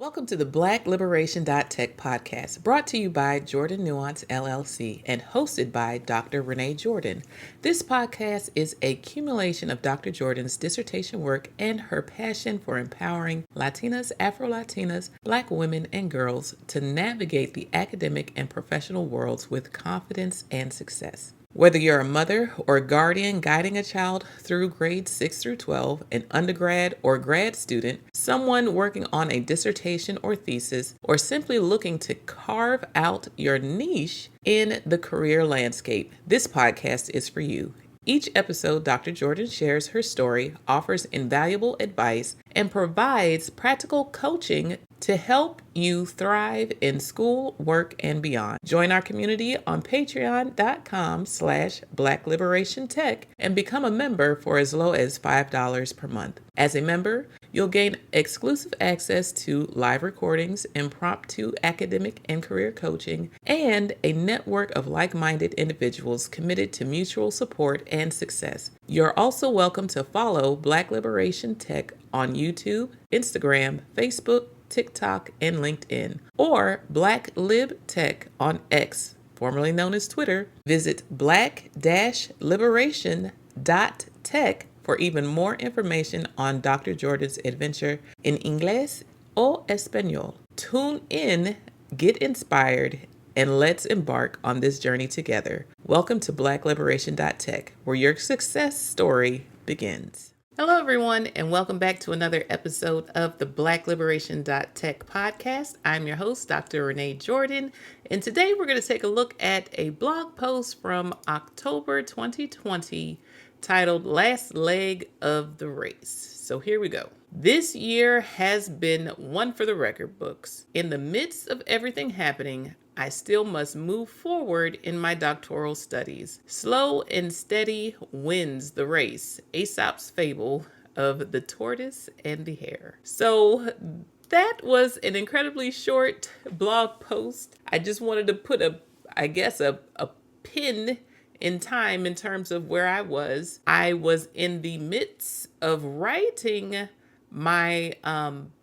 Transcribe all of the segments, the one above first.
Welcome to the Black Liberation.Tech podcast, brought to you by Jordan Nuance LLC and hosted by Dr. Renée Jordan. This podcast is a accumulation of Dr. Jordan's dissertation work and her passion for empowering Latinas, Afro-Latinas, Black women, and girls to navigate the academic and professional worlds with confidence and success. Whether you're a mother or a guardian guiding a child through grades 6 through 12, an undergrad or grad student, someone working on a dissertation or thesis, or simply looking to carve out your niche in the career landscape, this podcast is for you. Each episode, Dr. Jordan shares her story, offers invaluable advice, and provides practical coaching to help you thrive in school, work, and beyond. Join our community on patreon.com/Black Liberation.Tech and become a member for as low as $5 per month. As a member, you'll gain exclusive access to live recordings, impromptu academic and career coaching, and a network of like-minded individuals committed to mutual support and success. You're also welcome to follow Black Liberation.Tech on YouTube, Instagram, Facebook, TikTok, and LinkedIn, or Black Lib.Tech on X, formerly known as Twitter. Visit black-liberation.tech for even more information on Dr. Jordan's adventure in Inglés o Español. Tune in, get inspired, and let's embark on this journey together. Welcome to Black Liberation.Tech, where your success story begins. Hello, everyone, and welcome back to another episode of the Black Liberation.Tech podcast. I'm your host, Dr. Renée Jordan, and today we're going to take a look at a blog post from October 2020 titled Last Leg of the Race. So here we go. This year has been one for the record books. In the midst of everything happening, I still must move forward in my doctoral studies. Slow and steady wins the race. Aesop's fable of the tortoise and the hare. So that was an incredibly short blog post. I just wanted to put a pin in time in terms of where I was. I was in the midst of writing my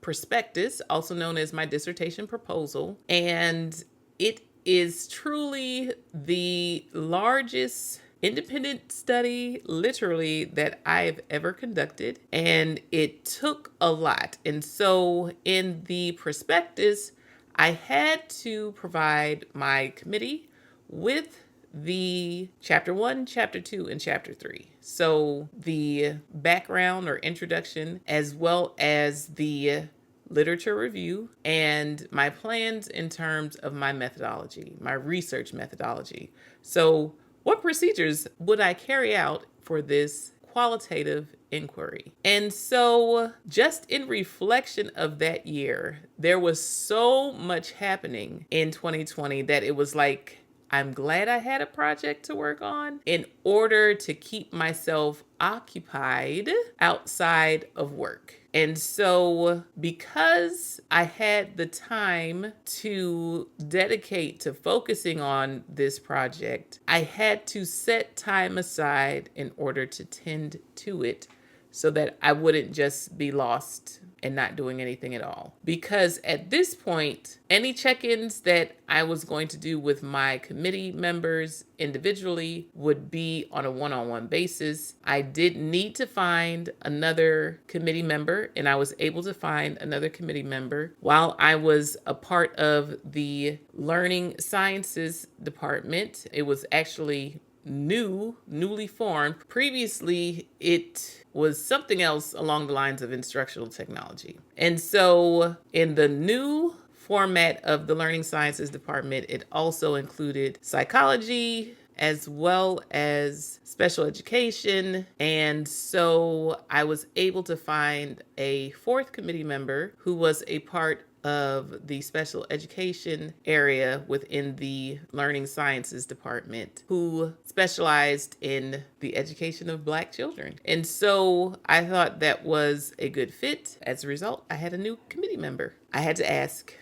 prospectus, also known as my dissertation proposal, and it is truly the largest independent study, literally, that I've ever conducted, and it took a lot. And so in the prospectus, I had to provide my committee with the chapter 1, chapter 2, and chapter 3. So the background or introduction, as well as the literature review, and my plans in terms of my methodology, my research methodology. So what procedures would I carry out for this qualitative inquiry? And so just in reflection of that year, there was so much happening in 2020 that it was like, I'm glad I had a project to work on in order to keep myself occupied outside of work. And so because I had the time to dedicate to focusing on this project, I had to set time aside in order to tend to it so that I wouldn't just be lost and not doing anything at all. Because at this point, any check-ins that I was going to do with my committee members individually would be on a one-on-one basis. I did need to find another committee member, and I was able to find another committee member while I was a part of the learning sciences department. It was actually newly formed. Previously, it was something else along the lines of instructional technology. And so in the new format of the learning sciences department, it also included psychology as well as special education. And so I was able to find a fourth committee member who was a part of the special education area within the learning sciences department, who specialized in the education of Black children. And so I thought that was a good fit. As a result, I had a new committee member. I had to ask.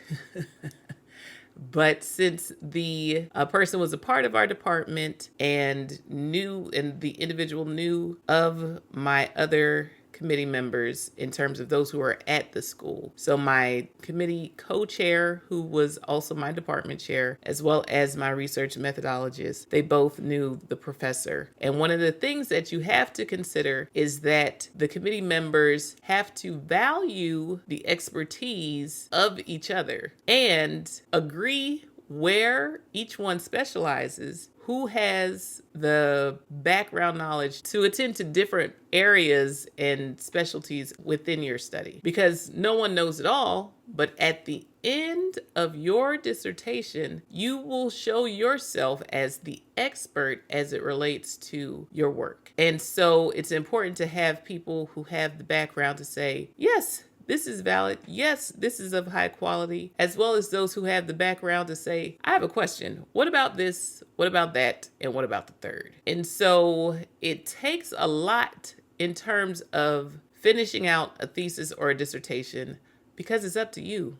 But since the person was a part of our department and the individual knew of my other committee members in terms of those who are at the school. So my committee co-chair, who was also my department chair, as well as my research methodologist, they both knew the professor. And one of the things that you have to consider is that the committee members have to value the expertise of each other and agree where each one specializes, who has the background knowledge to attend to different areas and specialties within your study. Because no one knows it all, but at the end of your dissertation, you will show yourself as the expert as it relates to your work. And so it's important to have people who have the background to say, yes, this is valid. Yes, this is of high quality, as well as those who have the background to say, I have a question. What about this? What about that? And what about the third? And so it takes a lot in terms of finishing out a thesis or a dissertation because it's up to you.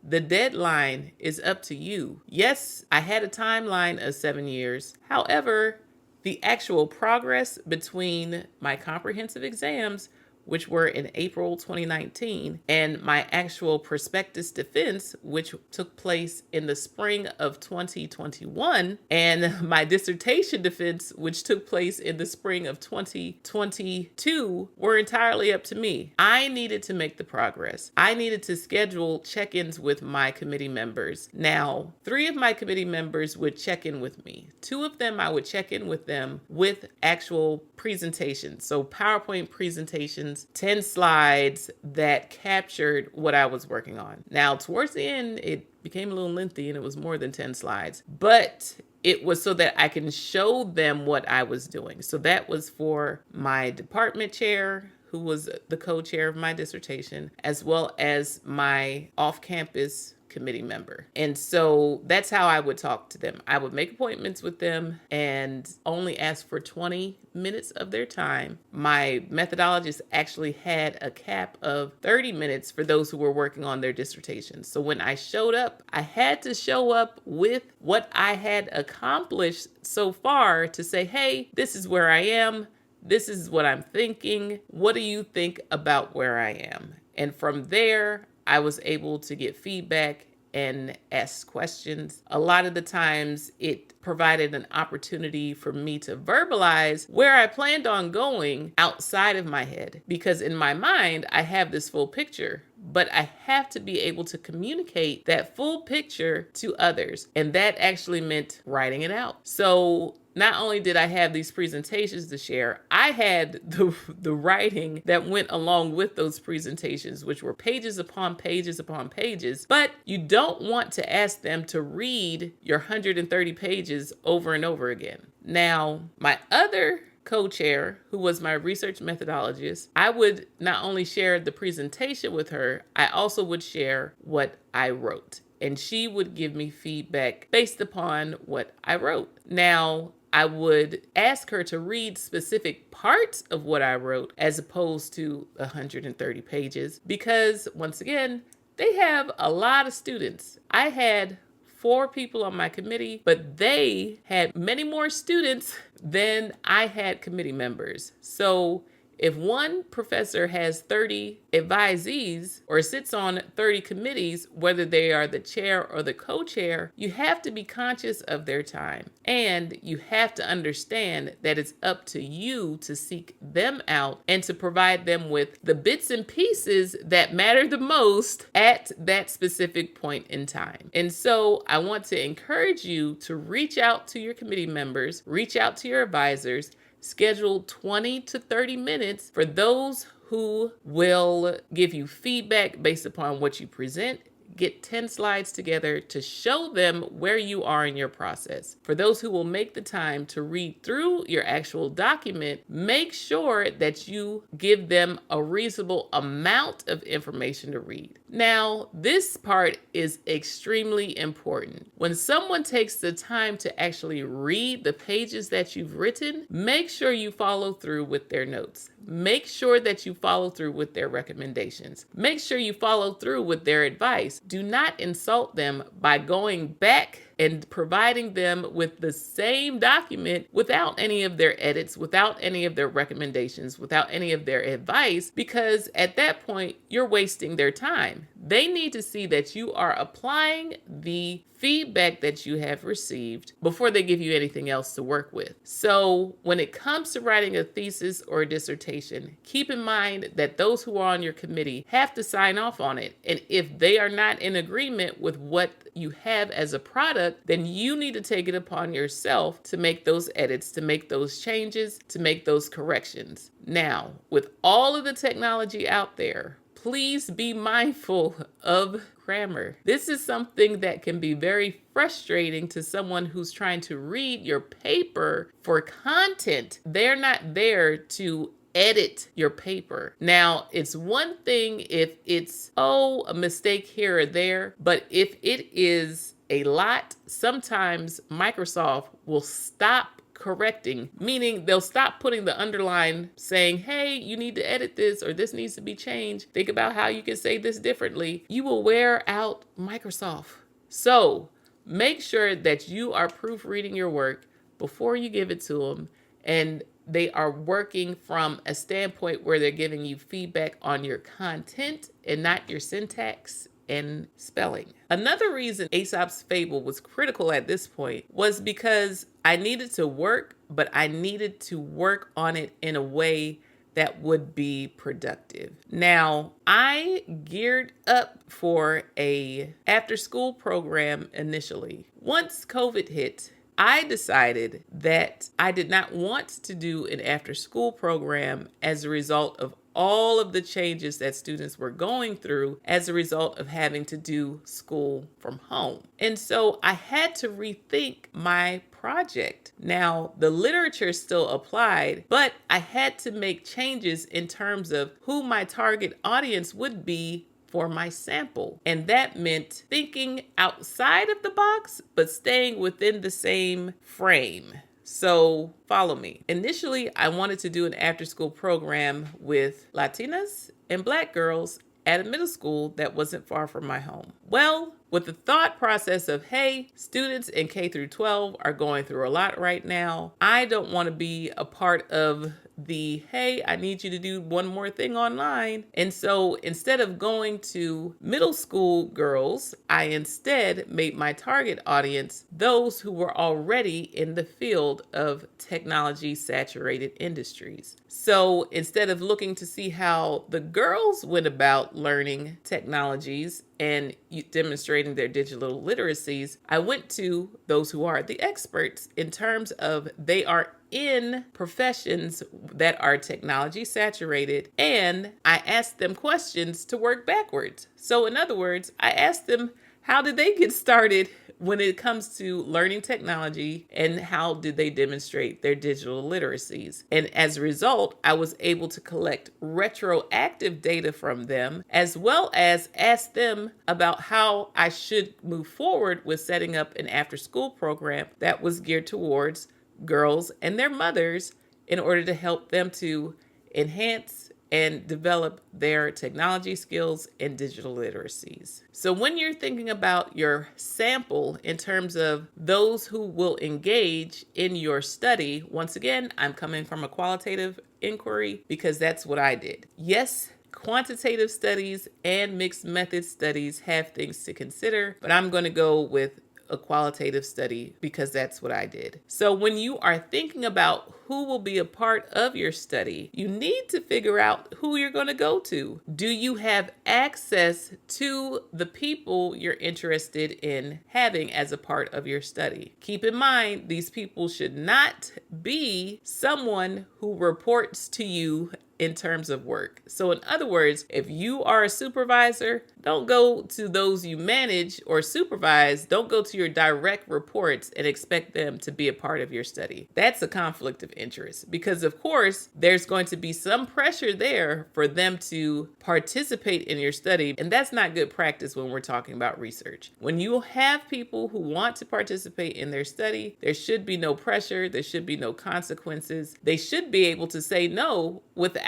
The deadline is up to you. Yes, I had a timeline of 7 years. However, the actual progress between my comprehensive exams, which were in April 2019, and my actual prospectus defense, which took place in the spring of 2021, and my dissertation defense, which took place in the spring of 2022, were entirely up to me. I needed to make the progress. I needed to schedule check-ins with my committee members. Now, 3 of my committee members would check in with me. 2 of them, I would check in with them with actual presentations. So PowerPoint presentations, 10 slides that captured what I was working on. Now, towards the end, it became a little lengthy and it was more than 10 slides, but it was so that I can show them what I was doing. So that was for my department chair, who was the co-chair of my dissertation, as well as my off-campus committee member. And so that's how I would talk to them. I would make appointments with them and only ask for 20 minutes of their time. My methodologist actually had a cap of 30 minutes for those who were working on their dissertations. So when I showed up, I had to show up with what I had accomplished so far to say, hey, this is where I am. This is what I'm thinking. What do you think about where I am? And from there, I was able to get feedback and ask questions. A lot of the times it provided an opportunity for me to verbalize where I planned on going outside of my head. Because in my mind, I have this full picture, but I have to be able to communicate that full picture to others. And that actually meant writing it out. So not only did I have these presentations to share, I had the writing that went along with those presentations, which were pages upon pages upon pages. But you don't want to ask them to read your 130 pages over and over again. Now, my other co-chair, who was my research methodologist, I would not only share the presentation with her, I also would share what I wrote. And she would give me feedback based upon what I wrote. Now, I would ask her to read specific parts of what I wrote as opposed to 130 pages because, once again, they have a lot of students. I had 4 people on my committee, but they had many more students than I had committee members. So if one professor has 30 advisees or sits on 30 committees, whether they are the chair or the co-chair, you have to be conscious of their time. And you have to understand that it's up to you to seek them out and to provide them with the bits and pieces that matter the most at that specific point in time. And so I want to encourage you to reach out to your committee members, reach out to your advisors, schedule 20 to 30 minutes for those who will give you feedback based upon what you present. Get 10 slides together to show them where you are in your process. For those who will make the time to read through your actual document, make sure that you give them a reasonable amount of information to read. Now, this part is extremely important. When someone takes the time to actually read the pages that you've written, make sure you follow through with their notes. Make sure that you follow through with their recommendations. Make sure you follow through with their advice. Do not insult them by going back and providing them with the same document without any of their edits, without any of their recommendations, without any of their advice, because at that point, you're wasting their time. They need to see that you are applying the feedback that you have received before they give you anything else to work with. So when it comes to writing a thesis or a dissertation, keep in mind that those who are on your committee have to sign off on it. And if they are not in agreement with what you have as a product, then you need to take it upon yourself to make those edits, to make those changes, to make those corrections. Now, with all of the technology out there, please be mindful of grammar. This is something that can be very frustrating to someone who's trying to read your paper for content. They're not there to edit your paper. Now, it's one thing if it's, a mistake here or there, but if it is a lot, sometimes Microsoft will stop correcting, meaning they'll stop putting the underline saying, hey, you need to edit this or this needs to be changed. Think about how you can say this differently. You will wear out Microsoft. So make sure that you are proofreading your work before you give it to them, and they are working from a standpoint where they're giving you feedback on your content and not your syntax and spelling. Another reason Aesop's fable was critical at this point was because I needed to work, but I needed to work on it in a way that would be productive. Now, I geared up for a after-school program initially. Once COVID hit, I decided that I did not want to do an after-school program as a result of all of the changes that students were going through as a result of having to do school from home. And so I had to rethink my project. Now, the literature still applied, but I had to make changes in terms of who my target audience would be for my sample. And that meant thinking outside of the box, but staying within the same frame. So follow me. Initially, I wanted to do an after-school program with Latinas and Black girls at a middle school that wasn't far from my home. Well, with the thought process of, hey, students in K through 12 are going through a lot right now. I don't want to be a part of hey, I need you to do one more thing online. And so instead of going to middle school girls, I instead made my target audience those who were already in the field of technology saturated industries. So instead of looking to see how the girls went about learning technologies and demonstrating their digital literacies, I went to those who are the experts in terms of they are in professions that are technology saturated, and I asked them questions to work backwards. So in other words, I asked them, how did they get started when it comes to learning technology, and how did they demonstrate their digital literacies? And as a result, I was able to collect retroactive data from them, as well as ask them about how I should move forward with setting up an after-school program that was geared towards girls and their mothers in order to help them to enhance and develop their technology skills and digital literacies. So when you're thinking about your sample in terms of those who will engage in your study, once again, I'm coming from a qualitative inquiry because that's what I did. Yes, quantitative studies and mixed method studies have things to consider, but I'm going to go with a qualitative study because that's what I did. So when you are thinking about who will be a part of your study, you need to figure out who you're going to go to. Do you have access to the people you're interested in having as a part of your study? Keep in mind, these people should not be someone who reports to you in terms of work. So in other words, if you are a supervisor, don't go to those you manage or supervise. Don't go to your direct reports and expect them to be a part of your study. That's a conflict of interest because, of course, there's going to be some pressure there for them to participate in your study. And that's not good practice when we're talking about research. When you have people who want to participate in their study, there should be no pressure. There should be no consequences. They should be able to say no without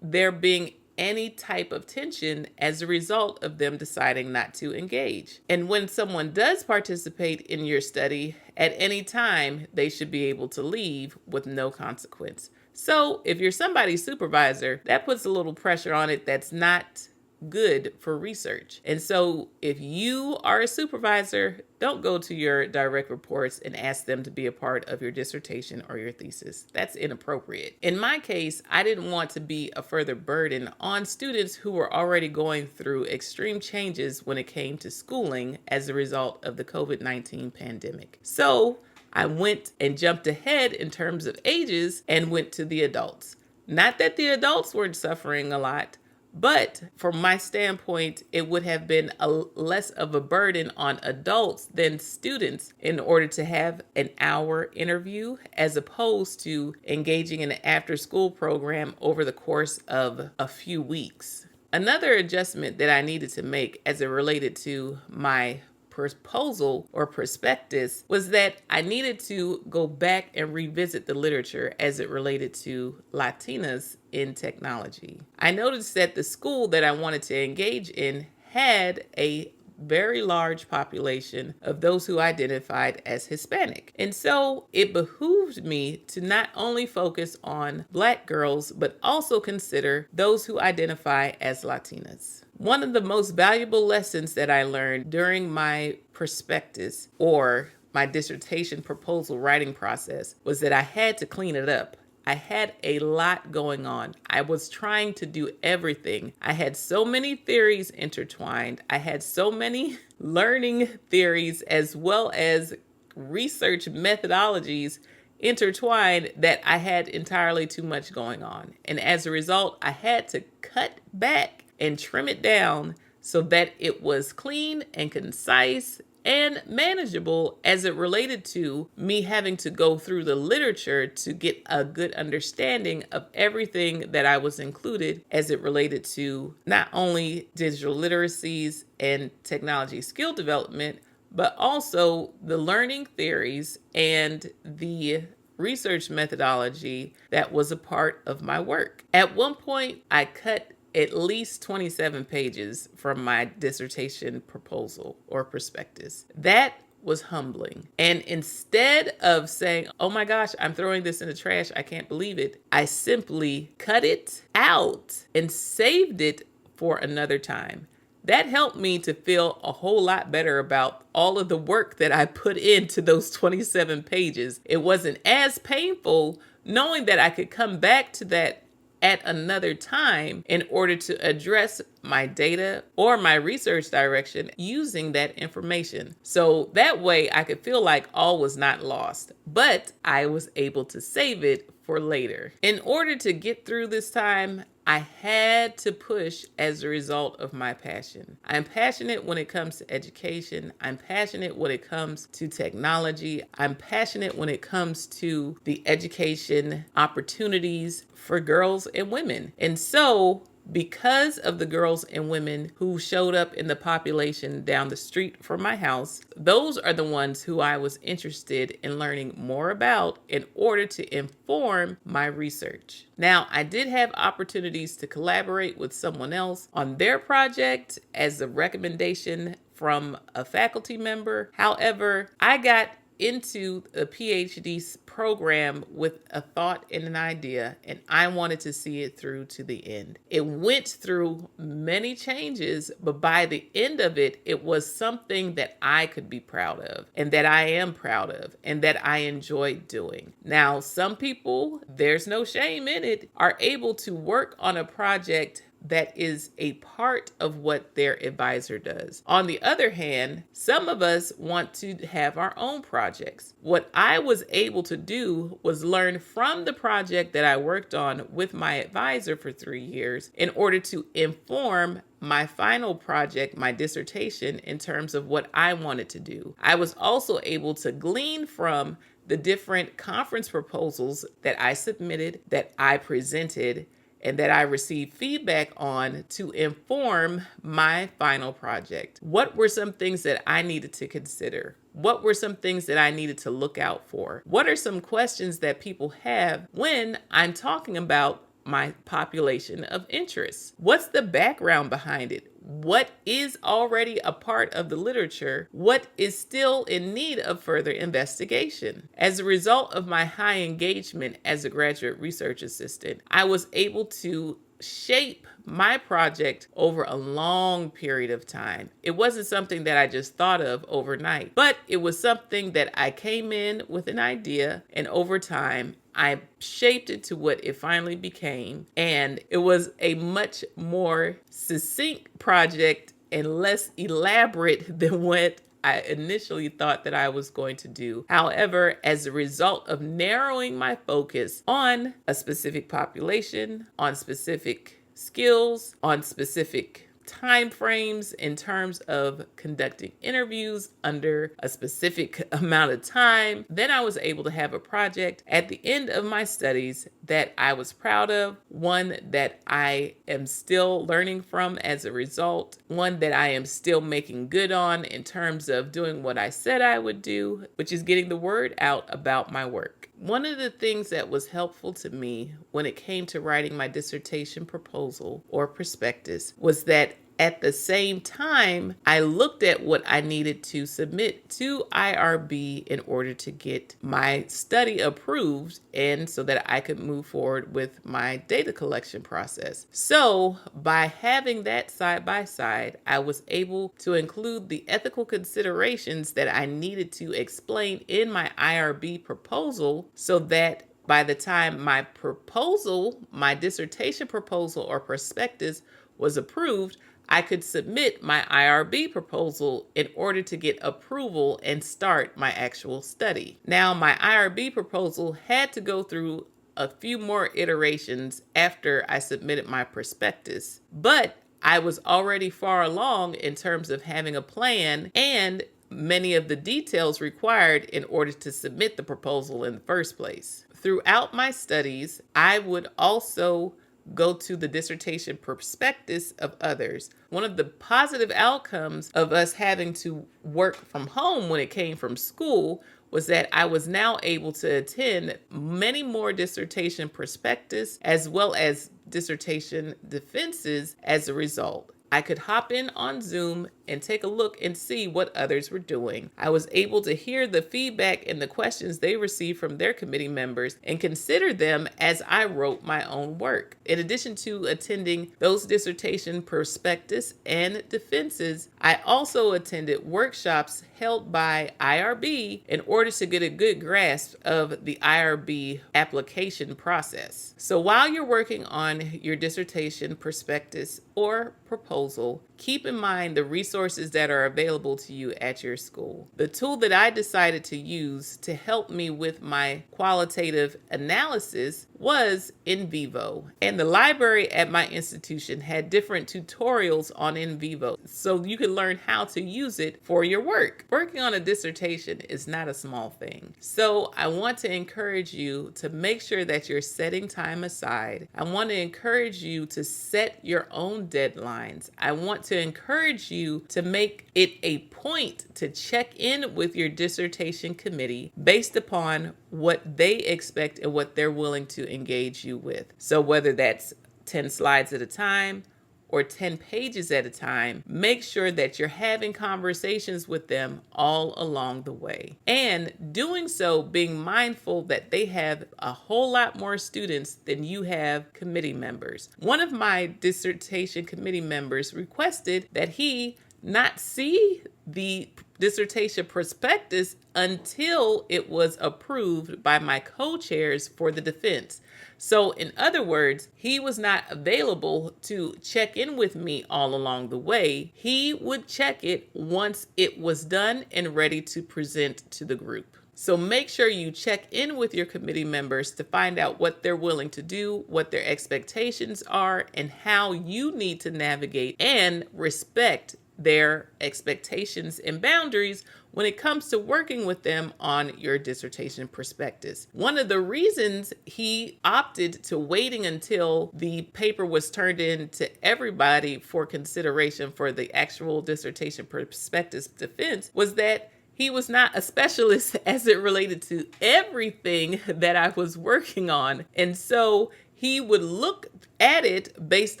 there being any type of tension as a result of them deciding not to engage. And when someone does participate in your study, at any time, they should be able to leave with no consequence. So if you're somebody's supervisor, that puts a little pressure on it that's not good for research. And so if you are a supervisor, don't go to your direct reports and ask them to be a part of your dissertation or your thesis. That's inappropriate. In my case, I didn't want to be a further burden on students who were already going through extreme changes when it came to schooling as a result of the COVID-19 pandemic. So I went and jumped ahead in terms of ages and went to the adults. Not that the adults weren't suffering a lot, but from my standpoint, it would have been less of a burden on adults than students in order to have an hour interview as opposed to engaging in an after-school program over the course of a few weeks. Another adjustment that I needed to make as it related to my proposal or prospectus was that I needed to go back and revisit the literature as it related to Latinas in technology. I noticed that the school that I wanted to engage in had a very large population of those who identified as Hispanic. And so it behooved me to not only focus on Black girls, but also consider those who identify as Latinas. One of the most valuable lessons that I learned during my prospectus or my dissertation proposal writing process was that I had to clean it up. I had a lot going on. I was trying to do everything. I had so many theories intertwined. I had so many learning theories as well as research methodologies intertwined that I had entirely too much going on. And as a result, I had to cut back and trim it down so that it was clean and concise and manageable as it related to me having to go through the literature to get a good understanding of everything that I was included as it related to not only digital literacies and technology skill development, but also the learning theories and the research methodology that was a part of my work. At one point, I cut at least 27 pages from my dissertation proposal or prospectus. That was humbling. And instead of saying, oh my gosh, I'm throwing this in the trash, I can't believe it, I simply cut it out and saved it for another time. That helped me to feel a whole lot better about all of the work that I put into those 27 pages. It wasn't as painful knowing that I could come back to that at another time in order to address my data or my research direction using that information. So that way I could feel like all was not lost, but I was able to save it for later. In order to get through this time, I had to push as a result of my passion. I'm passionate when it comes to education. I'm passionate when it comes to technology. I'm passionate when it comes to the education opportunities for girls and women. And so, because of the girls and women who showed up in the population down the street from my house, those are the ones who I was interested in learning more about in order to inform my research. Now, I did have opportunities to collaborate with someone else on their project as a recommendation from a faculty member. However, I got into a PhD program with a thought and an idea, and I wanted to see it through to the end. It went through many changes, but by the end of it, it was something that I could be proud of, and that I am proud of, and that I enjoy doing. Now, some people, there's no shame in it, are able to work on a project that is a part of what their advisor does. On the other hand, some of us want to have our own projects. What I was able to do was learn from the project that I worked on with my advisor for 3 years in order to inform my final project, my dissertation, in terms of what I wanted to do. I was also able to glean from the different conference proposals that I submitted, that I presented, and that I received feedback on to inform my final project. What were some things that I needed to consider? What were some things that I needed to look out for? What are some questions that people have when I'm talking about my population of interest? What's the background behind it? What is already a part of the literature? What is still in need of further investigation? As a result of my high engagement as a graduate research assistant, I was able to shape my project over a long period of time. It wasn't something that I just thought of overnight, but it was something that I came in with an idea, and over time, I shaped it to what it finally became. And it was a much more succinct project and less elaborate than what I initially thought that I was going to do. However, as a result of narrowing my focus on a specific population, on specific skills, on specific time frames in terms of conducting interviews under a specific amount of time, then I was able to have a project at the end of my studies that I was proud of, one that I am still learning from as a result, one that I am still making good on in terms of doing what I said I would do, which is getting the word out about my work. One of the things that was helpful to me when it came to writing my dissertation proposal or prospectus was that at the same time, I looked at what I needed to submit to IRB in order to get my study approved and so that I could move forward with my data collection process. So by having that side by side, I was able to include the ethical considerations that I needed to explain in my IRB proposal so that by the time my proposal, my dissertation proposal or prospectus was approved, I could submit my IRB proposal in order to get approval and start my actual study. Now, my IRB proposal had to go through a few more iterations after I submitted my prospectus, but I was already far along in terms of having a plan and many of the details required in order to submit the proposal in the first place. Throughout my studies, I would also go to the dissertation prospectus of others. One of the positive outcomes of us having to work from home when it came from school was that I was now able to attend many more dissertation prospectus as well as dissertation defenses as a result. I could hop in on Zoom and take a look and see what others were doing. I was able to hear the feedback and the questions they received from their committee members and consider them as I wrote my own work. In addition to attending those dissertation prospectus and defenses, I also attended workshops held by IRB in order to get a good grasp of the IRB application process. So while you're working on your dissertation prospectus or proposal, keep in mind the resources that are available to you at your school. The tool that I decided to use to help me with my qualitative analysis was NVivo, and the library at my institution had different tutorials on NVivo, so you can learn how to use it for your work. Working on a dissertation is not a small thing, so I want to encourage you to make sure that you're setting time aside. I want to encourage you to set your own deadlines. I want to encourage you to make it a point to check in with your dissertation committee based upon what they expect and what they're willing to engage you with. So whether that's 10 slides at a time or 10 pages at a time, make sure that you're having conversations with them all along the way. And doing so, being mindful that they have a whole lot more students than you have committee members. One of my dissertation committee members requested that he not see the dissertation prospectus until it was approved by my co-chairs for the defense. So in other words, he was not available to check in with me all along the way. He would check it once it was done and ready to present to the group. So make sure you check in with your committee members to find out what they're willing to do, what their expectations are, and how you need to navigate and respect their expectations and boundaries when it comes to working with them on your dissertation prospectus. One of the reasons he opted to waiting until the paper was turned in to everybody for consideration for the actual dissertation prospectus defense was that he was not a specialist as it related to everything that I was working on. And so he would look at it based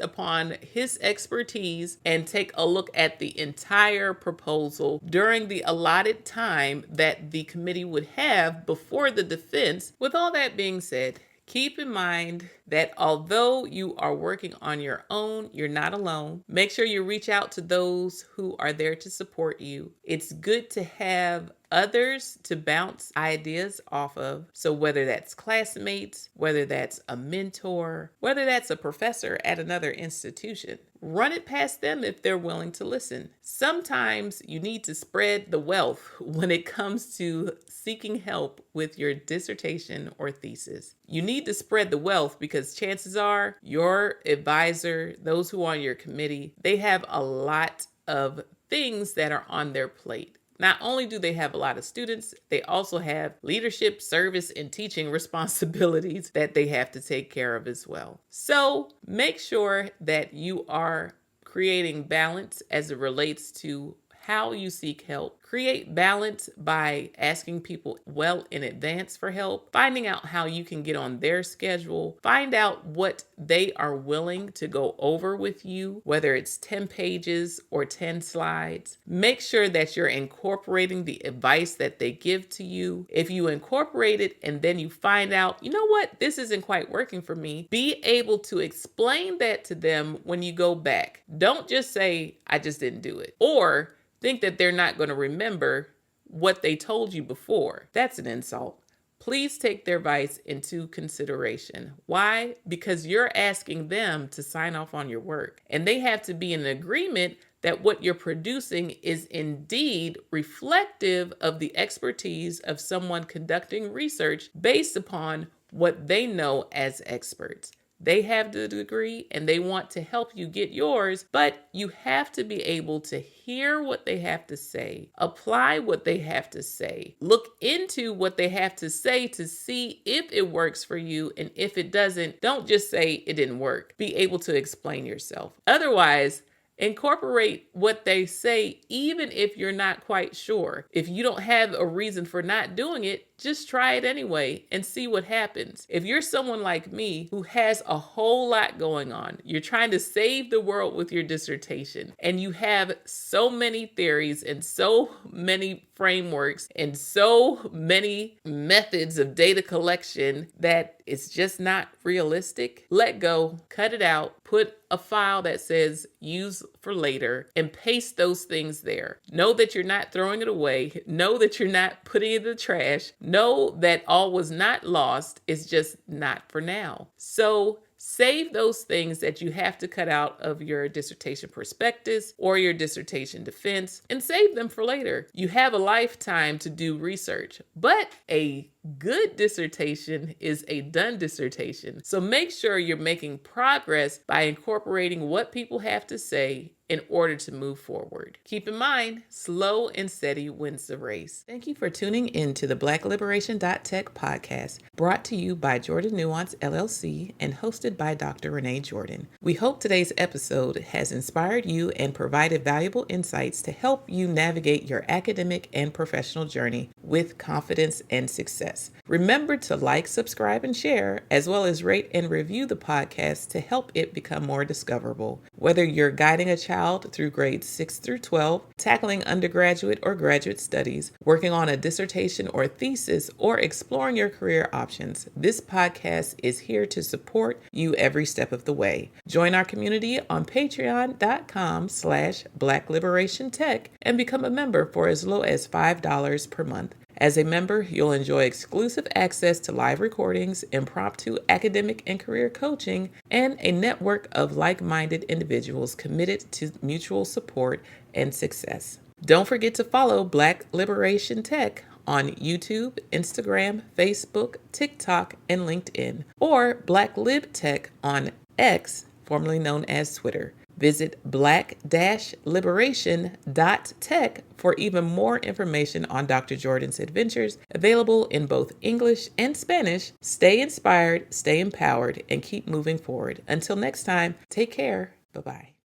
upon his expertise and take a look at the entire proposal during the allotted time that the committee would have before the defense. With all that being said, keep in mind that although you are working on your own, you're not alone. Make sure you reach out to those who are there to support you. It's good to have others to bounce ideas off of. So whether that's classmates, whether that's a mentor, whether that's a professor at another institution, run it past them if they're willing to listen. Sometimes you need to spread the wealth when it comes to seeking help with your dissertation or thesis. You need to spread the wealth because chances are your advisor, those who are on your committee, they have a lot of things that are on their plate. Not only do they have a lot of students, they also have leadership, service, and teaching responsibilities that they have to take care of as well. So make sure that you are creating balance as it relates to how you seek help. Create balance by asking people well in advance for help, finding out how you can get on their schedule, find out what they are willing to go over with you, whether it's 10 pages or 10 slides. Make sure that you're incorporating the advice that they give to you. If you incorporate it and then you find out, you know what, this isn't quite working for me, be able to explain that to them when you go back. Don't just say, I just didn't do it. Or think that they're not going to remember what they told you before. That's an insult. Please take their advice into consideration. Why? Because you're asking them to sign off on your work, and they have to be in agreement that what you're producing is indeed reflective of the expertise of someone conducting research based upon what they know as experts. They have the degree and they want to help you get yours, but you have to be able to hear what they have to say, apply what they have to say, look into what they have to say to see if it works for you. And if it doesn't, don't just say it didn't work. Be able to explain yourself. Otherwise, incorporate what they say, even if you're not quite sure. If you don't have a reason for not doing it, just try it anyway and see what happens. If you're someone like me who has a whole lot going on, you're trying to save the world with your dissertation, and you have so many theories and so many frameworks and so many methods of data collection that it's just not realistic, let go, cut it out, put a file that says use for later and paste those things there. Know that you're not throwing it away. Know that you're not putting it in the trash. Know that all was not lost. It's just not for now. So save those things that you have to cut out of your dissertation prospectus or your dissertation defense and save them for later. You have a lifetime to do research, but a good dissertation is a done dissertation. So make sure you're making progress by incorporating what people have to say in order to move forward. Keep in mind, slow and steady wins the race. Thank you for tuning in to the Black Liberation.Tech podcast, brought to you by Jordan Nuance LLC and hosted by Dr. Renée Jordan. We hope today's episode has inspired you and provided valuable insights to help you navigate your academic and professional journey with confidence and success. Remember to like, subscribe, and share, as well as rate and review the podcast to help it become more discoverable. Whether you're guiding a child through grades 6 through 12, tackling undergraduate or graduate studies, working on a dissertation or thesis, or exploring your career options, this podcast is here to support you every step of the way. Join our community on patreon.com/Black Liberation.Tech and become a member for as low as $5 per month. As a member, you'll enjoy exclusive access to live recordings, impromptu academic and career coaching, and a network of like-minded individuals committed to mutual support and success. Don't forget to follow Black Liberation.Tech on YouTube, Instagram, Facebook, TikTok, and LinkedIn, or Black Lib.Tech on X, formerly known as Twitter. Visit black-liberation.tech for even more information on Dr. Jordan's adventures, available in both English and Spanish. Stay inspired, stay empowered, and keep moving forward. Until next time, take care. Bye-bye.